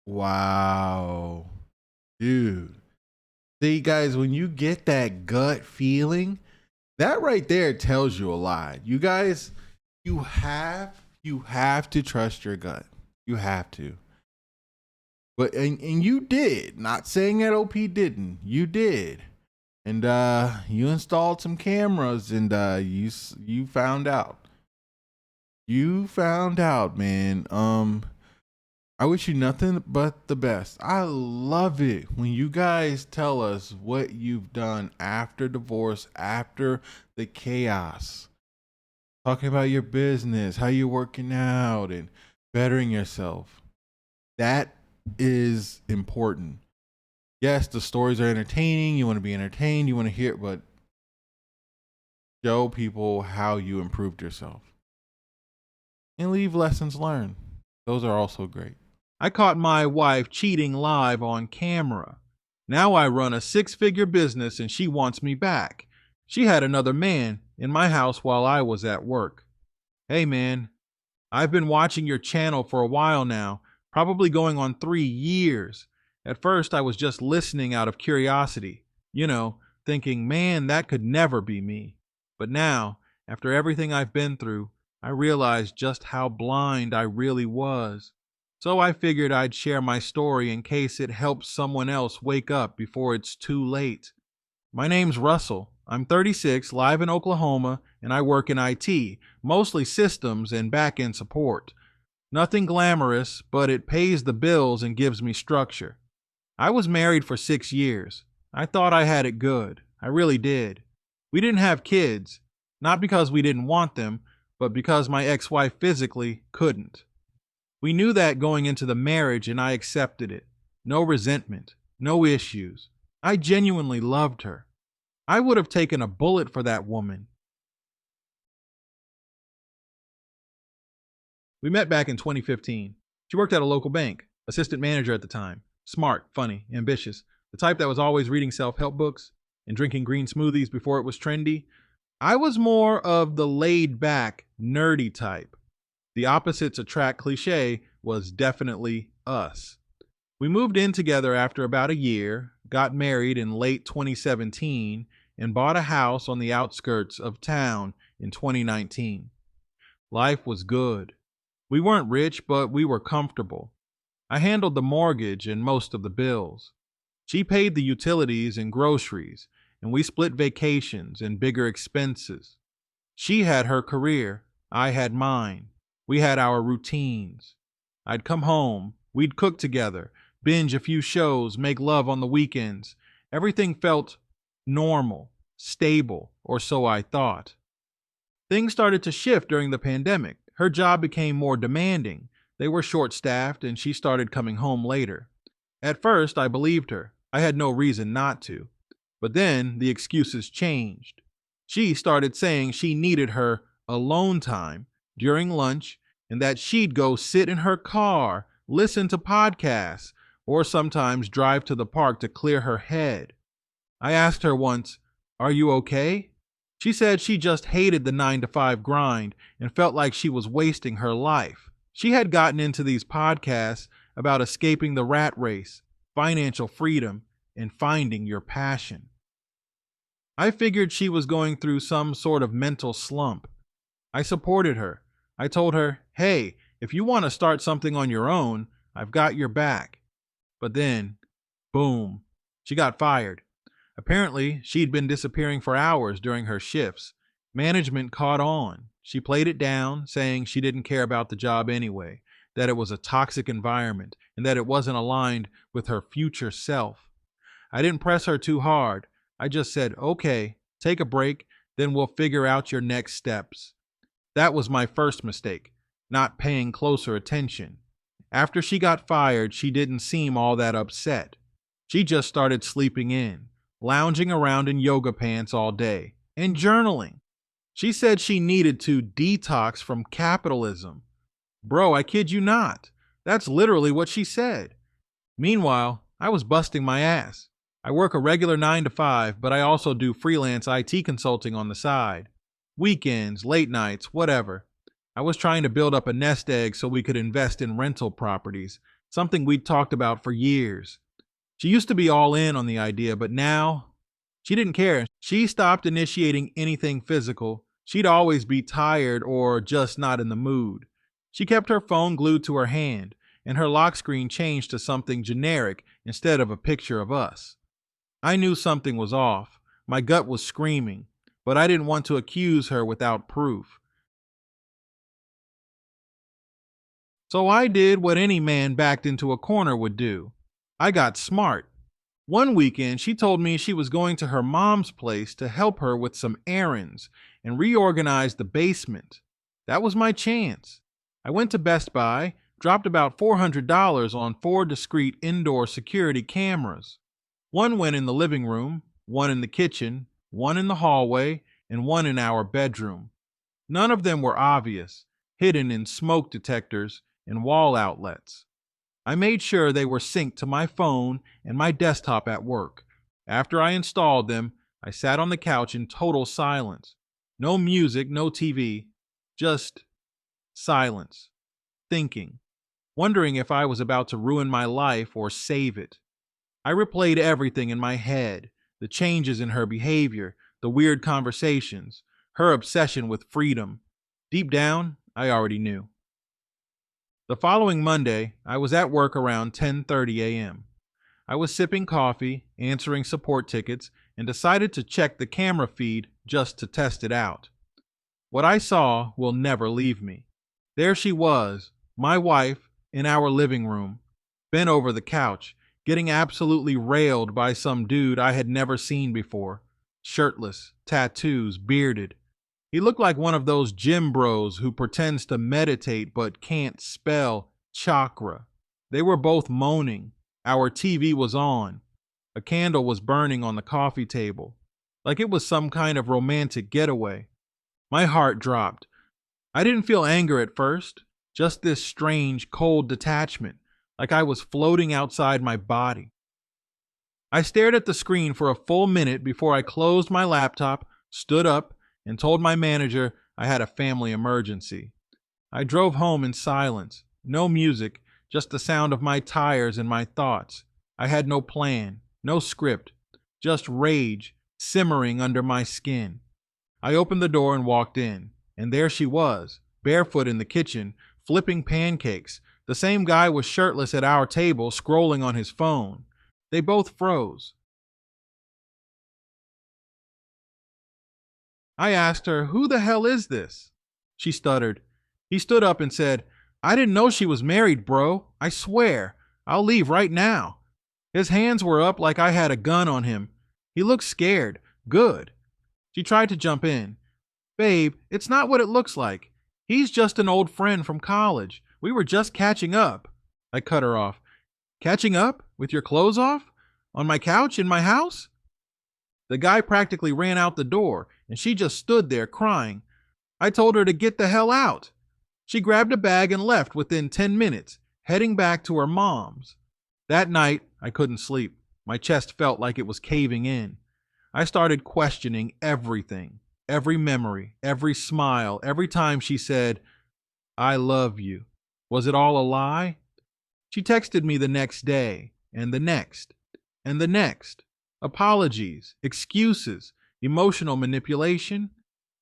Wow. Dude. See, guys, when you get that gut feeling, that right there tells you a lot. You guys, you have to trust your gut. You have to. But and you did. Not saying that OP didn't. You did. And you installed some cameras and you found out. You found out, man. I wish you nothing but the best. I love it when you guys tell us what you've done after divorce, after the chaos. Talking about your business, how you're working out and bettering yourself. That is important. Yes, the stories are entertaining. You want to be entertained, you want to hear, but show people how you improved yourself and leave lessons learned. Those are also great. I caught my wife cheating live on camera. Now I run a six-figure business and she wants me back. She had another man in my house while I was at work. Hey man, I've been watching your channel for a while now, probably going on 3 years. At first I was just listening out of curiosity, thinking, man, that could never be me. But now, after everything I've been through, I realized just how blind I really was. So I figured I'd share my story in case it helps someone else wake up before it's too late. My name's Russell. I'm 36, live in Oklahoma, and I work in IT, mostly systems and back-end support. Nothing glamorous, but it pays the bills and gives me structure. I was married for 6 years. I thought I had it good. I really did. We didn't have kids, not because we didn't want them, but because my ex-wife physically couldn't. We knew that going into the marriage and I accepted it. No resentment, no issues. I genuinely loved her. I would have taken a bullet for that woman. We met back in 2015. She worked at a local bank, assistant manager at the time. Smart, funny, ambitious. The type that was always reading self-help books and drinking green smoothies before it was trendy. I was more of the laid-back, nerdy type. The opposites attract cliche was definitely us. We moved in together after about a year, got married in late 2017, and bought a house on the outskirts of town in 2019. Life was good. We weren't rich, but we were comfortable. I handled the mortgage and most of the bills. She paid the utilities and groceries, and we split vacations and bigger expenses. She had her career, I had mine. We had our routines. I'd come home, we'd cook together, binge a few shows, make love on the weekends. Everything felt normal, stable, or so I thought. Things started to shift during the pandemic. Her job became more demanding. They were short-staffed, and she started coming home later. At first, I believed her. I had no reason not to. But then the excuses changed. She started saying she needed her alone time during lunch and that she'd go sit in her car, listen to podcasts, or sometimes drive to the park to clear her head. I asked her once, "Are you okay?" She said she just hated the 9-to-5 grind and felt like she was wasting her life. She had gotten into these podcasts about escaping the rat race, financial freedom, and finding your passion. I figured she was going through some sort of mental slump. I supported her. I told her, hey, if you want to start something on your own, I've got your back. But then, boom, she got fired. Apparently, she'd been disappearing for hours during her shifts. Management caught on. She played it down, saying she didn't care about the job anyway, that it was a toxic environment, and that it wasn't aligned with her future self. I didn't press her too hard. I just said, okay, take a break, then we'll figure out your next steps. That was my first mistake, not paying closer attention. After she got fired, she didn't seem all that upset. She just started sleeping in, lounging around in yoga pants all day, and journaling. She said she needed to detox from capitalism. Bro, I kid you not. That's literally what she said. Meanwhile, I was busting my ass. I work a regular 9-to-5, but I also do freelance IT consulting on the side. Weekends, late nights, whatever. I was trying to build up a nest egg so we could invest in rental properties. something we'd talked about for years. She used to be all in on the idea, but now she didn't care. She stopped initiating anything physical. She'd always be tired or just not in the mood. She kept her phone glued to her hand, and her lock screen changed to something generic instead of a picture of us. I knew something was off. My gut was screaming, but I didn't want to accuse her without proof. So I did what any man backed into a corner would do. I got smart. One weekend, she told me she was going to her mom's place to help her with some errands and reorganize the basement. That was my chance. I went to Best Buy, dropped about $400 on 4 discrete indoor security cameras. One went in the living room, one in the kitchen, one in the hallway, and one in our bedroom. None of them were obvious, hidden in smoke detectors and wall outlets. I made sure they were synced to my phone and my desktop at work. After I installed them, I sat on the couch in total silence. No music, no TV, just silence, thinking, wondering if I was about to ruin my life or save it. I replayed everything in my head, the changes in her behavior, the weird conversations, her obsession with freedom. Deep down, I already knew. The following Monday, I was at work around 10:30 a.m. I was sipping coffee, answering support tickets, and decided to check the camera feed just to test it out. What I saw will never leave me. There she was, my wife, in our living room, bent over the couch, getting absolutely railed by some dude I had never seen before. Shirtless, tattoos, bearded. He looked like one of those gym bros who pretends to meditate but can't spell chakra. They were both moaning. Our TV was on. A candle was burning on the coffee table, like it was some kind of romantic getaway. My heart dropped. I didn't feel anger at first, just this strange, cold detachment, like I was floating outside my body. I stared at the screen for a full minute before I closed my laptop, stood up, and told my manager I had a family emergency. I drove home in silence, no music, just the sound of my tires and my thoughts. I had no plan, no script, just rage simmering under my skin. I opened the door and walked in, and there she was, barefoot in the kitchen, flipping pancakes. The same guy was shirtless at our table, scrolling on his phone. They both froze. I asked her, "Who the hell is this?" She stuttered. He stood up and said, "I didn't know she was married, bro. I swear. I'll leave right now." His hands were up like I had a gun on him. He looked scared. Good. She tried to jump in. "Babe, it's not what it looks like. He's just an old friend from college. We were just catching up." I cut her off. "Catching up? With your clothes off? On my couch in my house?" The guy practically ran out the door, and she just stood there crying. I told her to get the hell out. She grabbed a bag and left within 10 minutes, heading back to her mom's. That night, I couldn't sleep. My chest felt like it was caving in. I started questioning everything, every memory, every smile, every time she said, "I love you." Was it all a lie? She texted me the next day, and the next, and the next. Apologies, excuses, emotional manipulation.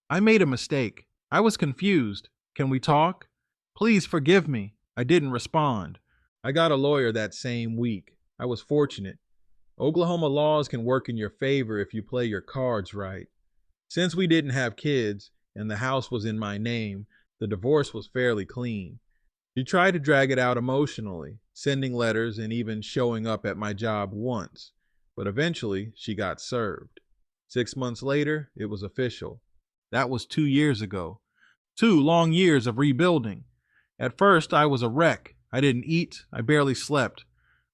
I made a mistake. I was confused. "Can we talk? Please forgive me." I didn't respond. I got a lawyer that same week. I was fortunate. Oklahoma laws can work in your favor if you play your cards right. Since we didn't have kids and the house was in my name, the divorce was fairly clean. She tried to drag it out emotionally, sending letters and even showing up at my job once. But eventually, she got served. 6 months later, it was official. That was 2 years ago. 2 long years of rebuilding. At first, I was a wreck. I didn't eat. I barely slept.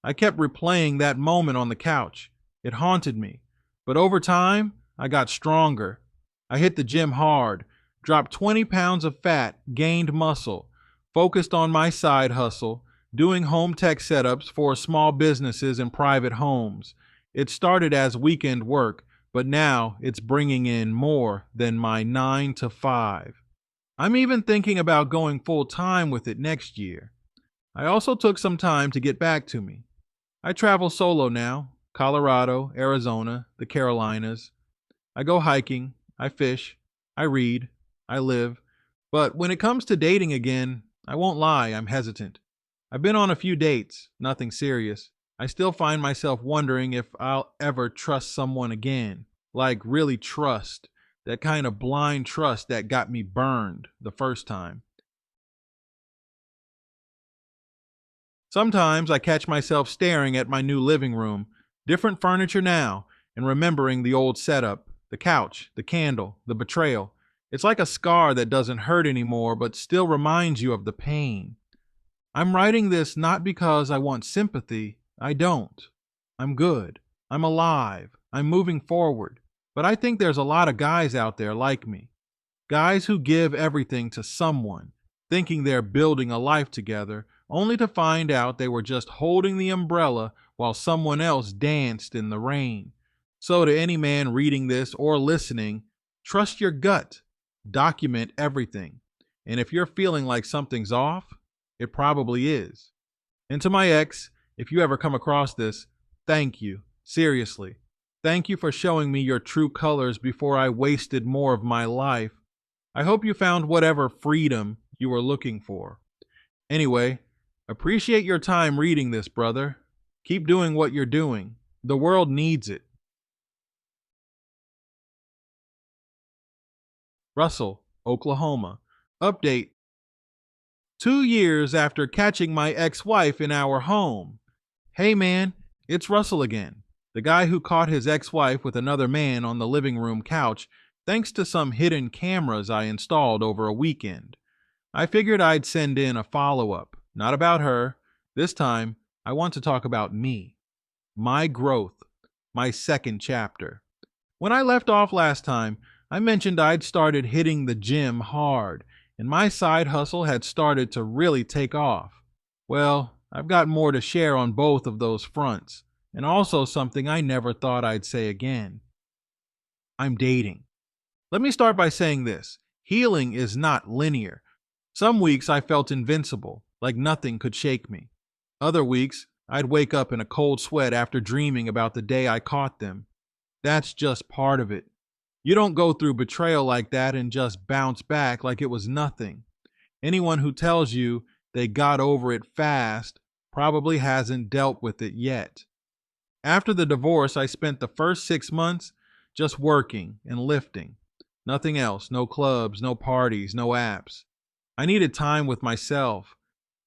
I kept replaying that moment on the couch. It haunted me. But over time, I got stronger. I hit the gym hard, dropped 20 pounds of fat, gained muscle, focused on my side hustle, doing home tech setups for small businesses and private homes. It started as weekend work, but now it's bringing in more than my 9 to 5. I'm even thinking about going full time with it next year. I also took some time to get back to me. I travel solo now: Colorado, Arizona, the Carolinas. I go hiking, I fish, I read, I live. But when it comes to dating again, I won't lie, I'm hesitant. I've been on a few dates, nothing serious. I still find myself wondering if I'll ever trust someone again. Like, really trust. That kind of blind trust that got me burned the first time. Sometimes I catch myself staring at my new living room, different furniture now, and remembering the old setup, the couch, the candle, the betrayal. It's like a scar that doesn't hurt anymore but still reminds you of the pain. I'm writing this not because I want sympathy. I don't. I'm good. I'm alive. I'm moving forward. But I think there's a lot of guys out there like me. Guys who give everything to someone, thinking they're building a life together, only to find out they were just holding the umbrella while someone else danced in the rain. So, to any man reading this or listening, trust your gut. Document everything. And if you're feeling like something's off, it probably is. And to my ex, if you ever come across this, thank you. Seriously. Thank you for showing me your true colors before I wasted more of my life. I hope you found whatever freedom you were looking for. Anyway, appreciate your time reading this, brother. Keep doing what you're doing. The world needs it. Russell, Oklahoma. Update: 2 years after catching my ex-wife in our home. Hey man, it's Russell again. The guy who caught his ex-wife with another man on the living room couch thanks to some hidden cameras I installed over a weekend. I figured I'd send in a follow-up, not about her. This time, I want to talk about me. My growth. My second chapter. When I left off last time, I mentioned I'd started hitting the gym hard, and my side hustle had started to really take off. Well, I've got more to share on both of those fronts, and also something I never thought I'd say again. I'm dating. Let me start by saying this: healing is not linear. Some weeks I felt invincible, like nothing could shake me. Other weeks, I'd wake up in a cold sweat after dreaming about the day I caught them. That's just part of it. You don't go through betrayal like that and just bounce back like it was nothing. Anyone who tells you they got over it fast probably hasn't dealt with it yet. After the divorce, I spent the first 6 months just working and lifting. Nothing else, no clubs, no parties, no apps. I needed time with myself.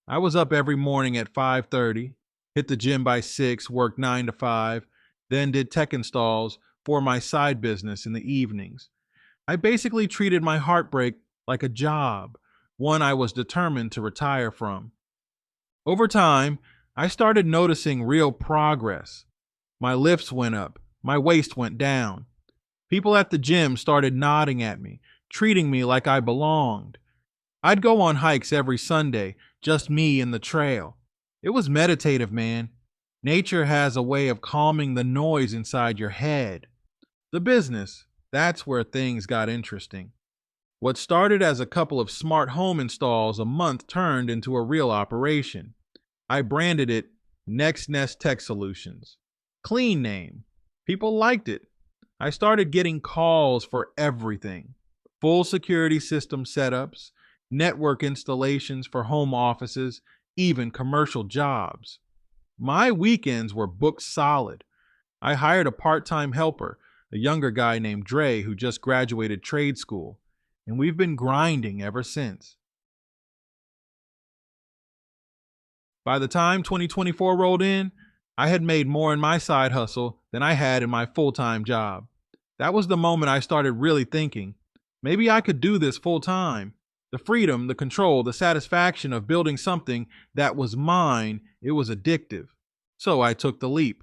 I was up every morning at 5:30, hit the gym by 6, worked 9 to 5, then did tech installs for my side business in the evenings. I basically treated my heartbreak like a job, one I was determined to retire from. Over time, I started noticing real progress. My lifts went up, my waist went down. People at the gym started nodding at me, treating me like I belonged. I'd go on hikes every Sunday, just me and the trail. It was meditative, man. Nature has a way of calming the noise inside your head. The business, that's where things got interesting. What started as a couple of smart home installs a month turned into a real operation. I branded it Next Nest Tech Solutions. Clean name. People liked it. I started getting calls for everything: full security system setups, network installations for home offices, even commercial jobs. My weekends were booked solid. I hired a part-time helper, a younger guy named Dre who just graduated trade school, and we've been grinding ever since. By the time 2024 rolled in, I had made more in my side hustle than I had in my full-time job. That was the moment I started really thinking, maybe I could do this full-time. The freedom, the control, the satisfaction of building something that was mine, it was addictive. So I took the leap.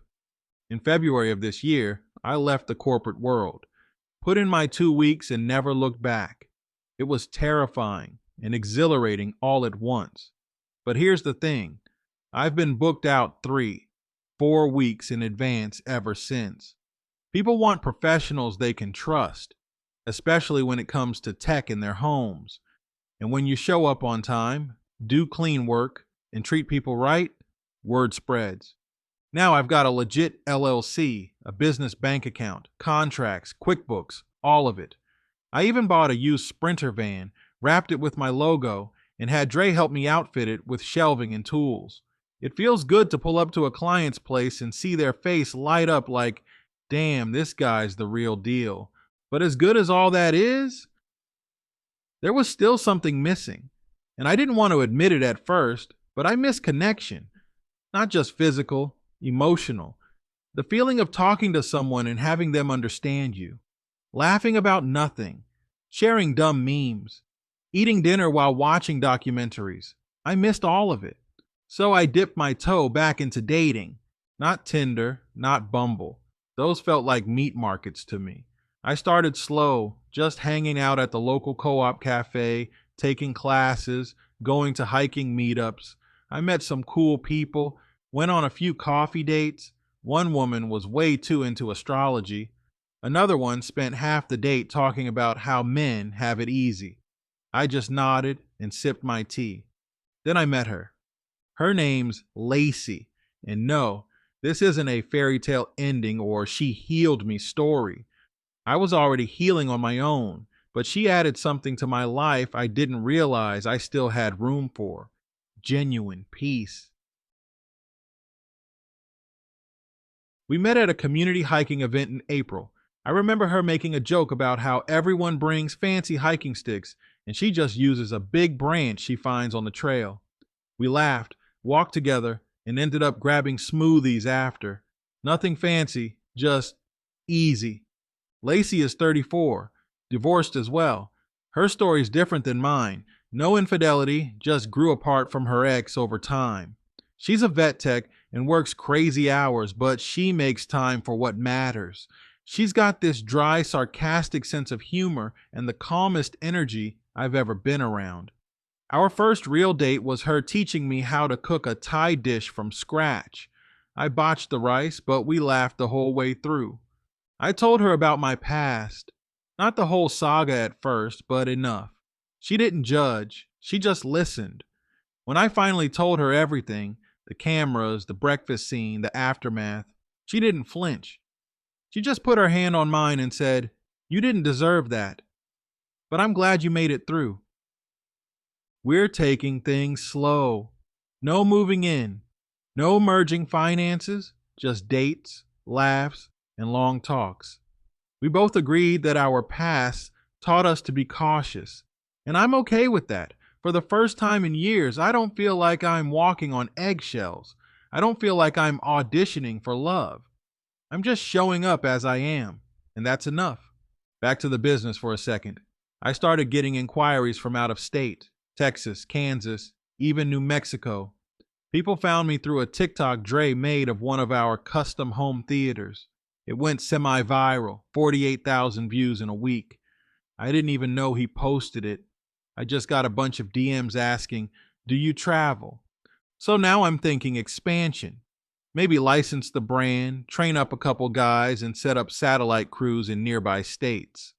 In February of this year, I left the corporate world, put in my 2 weeks and never looked back. It was terrifying and exhilarating all at once. But here's the thing: I've been booked out 3, 4 weeks in advance ever since. People want professionals they can trust, especially when it comes to tech in their homes. And when you show up on time, do clean work, and treat people right, word spreads. Now I've got a legit LLC, a business bank account, contracts, QuickBooks, all of it. I even bought a used Sprinter van, wrapped it with my logo, and had Dre help me outfit it with shelving and tools. It feels good to pull up to a client's place and see their face light up like, damn, this guy's the real deal. But as good as all that is, there was still something missing. And I didn't want to admit it at first, but I miss connection. Not just physical, emotional. The feeling of talking to someone and having them understand you. Laughing about nothing. Sharing dumb memes. Eating dinner while watching documentaries. I missed all of it. So I dipped my toe back into dating. Not Tinder, not Bumble. Those felt like meat markets to me. I started slow, just hanging out at the local co-op cafe, taking classes, going to hiking meetups. I met some cool people, went on a few coffee dates. One woman was way too into astrology. Another one spent half the date talking about how men have it easy. I just nodded and sipped my tea. Then I met her. Her name's Lacey. And no, this isn't a fairy tale ending or she healed me story. I was already healing on my own, but she added something to my life I didn't realize I still had room for. Genuine peace. We met at a community hiking event in April. I remember her making a joke about how everyone brings fancy hiking sticks and she just uses a big branch she finds on the trail. We laughed, walked together, and ended up grabbing smoothies after. Nothing fancy, just easy. Lacey is 34, divorced as well. Her story's different than mine. No infidelity, just grew apart from her ex over time. She's a vet tech and works crazy hours, but she makes time for what matters. She's got this dry, sarcastic sense of humor and the calmest energy I've ever been around. Our first real date was her teaching me how to cook a Thai dish from scratch. I botched the rice, but we laughed the whole way through. I told her about my past. Not the whole saga at first, but enough. She didn't judge. She just listened. When I finally told her everything, the cameras, the breakfast scene, the aftermath, she didn't flinch. She just put her hand on mine and said, "You didn't deserve that. But I'm glad you made it through." We're taking things slow. No moving in. No merging finances. Just dates, laughs, and long talks. We both agreed that our past taught us to be cautious. And I'm okay with that. For the first time in years, I don't feel like I'm walking on eggshells. I don't feel like I'm auditioning for love. I'm just showing up as I am. And that's enough. Back to the business for a second. I started getting inquiries from out of state. Texas, Kansas, even New Mexico. People found me through a TikTok Dre made of one of our custom home theaters. It went semi-viral, 48,000 views in a week. I didn't even know he posted it. I just got a bunch of DMs asking, "Do you travel?" So now I'm thinking expansion. Maybe license the brand, train up a couple guys, and set up satellite crews in nearby states.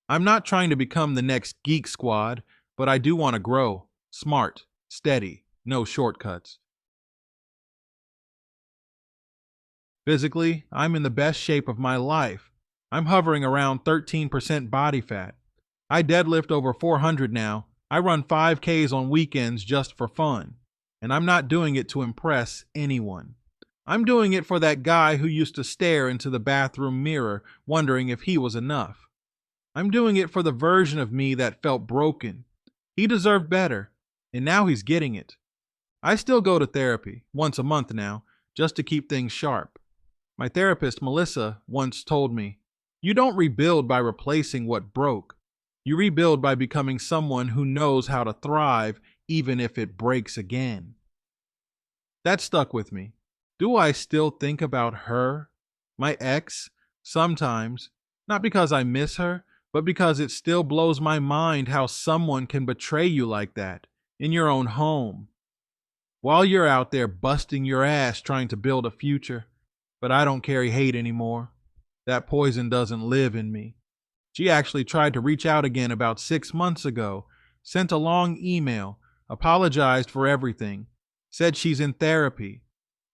I'm not trying to become the next Geek Squad, but I do want to grow. Smart, steady, no shortcuts. Physically, I'm in the best shape of my life. I'm hovering around 13% body fat. I deadlift over 400 now. I run 5Ks on weekends just for fun. And I'm not doing it to impress anyone. I'm doing it for that guy who used to stare into the bathroom mirror, wondering if he was enough. I'm doing it for the version of me that felt broken. He deserved better, and now he's getting it. I still go to therapy, once a month now, just to keep things sharp. My therapist, Melissa, once told me, "You don't rebuild by replacing what broke. You rebuild by becoming someone who knows how to thrive even if it breaks again." That stuck with me. Do I still think about her, my ex, sometimes, not because I miss her, but because it still blows my mind how someone can betray you like that, in your own home, while you're out there busting your ass trying to build a future. But I don't carry hate anymore. That poison doesn't live in me. She actually tried to reach out again about 6 months ago, sent a long email, apologized for everything, Said she's in therapy.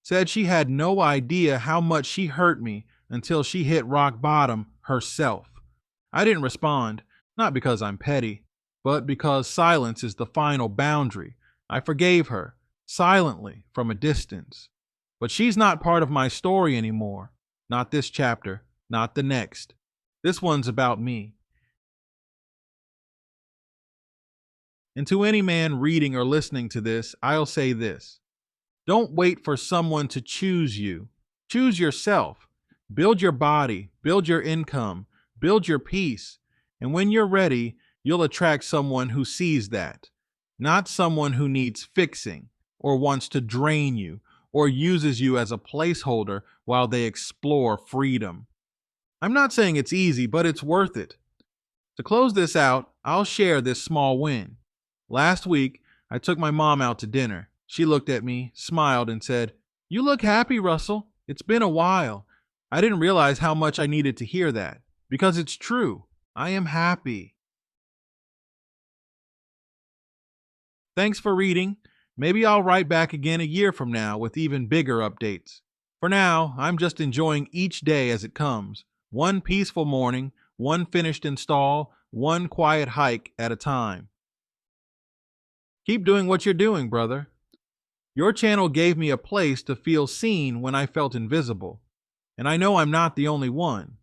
Said she had no idea how much she hurt me until she hit rock bottom herself. I didn't respond, not because I'm petty, but because silence is the final boundary. I forgave her, silently, from a distance. But she's not part of my story anymore. Not this chapter, not the next. This one's about me. And to any man reading or listening to this, I'll say this. Don't wait for someone to choose you. Choose yourself. Build your body, build your income, build your peace. And when you're ready, you'll attract someone who sees that, not someone who needs fixing or wants to drain you or uses you as a placeholder while they explore freedom. I'm not saying it's easy, but it's worth it. To close this out, I'll share this small win. Last week, I took my mom out to dinner. She looked at me, smiled, and said, "You look happy, Russell. It's been a while." I didn't realize how much I needed to hear that, because it's true. I am happy. Thanks for reading. Maybe I'll write back again a year from now with even bigger updates. For now, I'm just enjoying each day as it comes. One peaceful morning, one finished install, one quiet hike at a time. Keep doing what you're doing, brother. Your channel gave me a place to feel seen when I felt invisible. And I know I'm not the only one.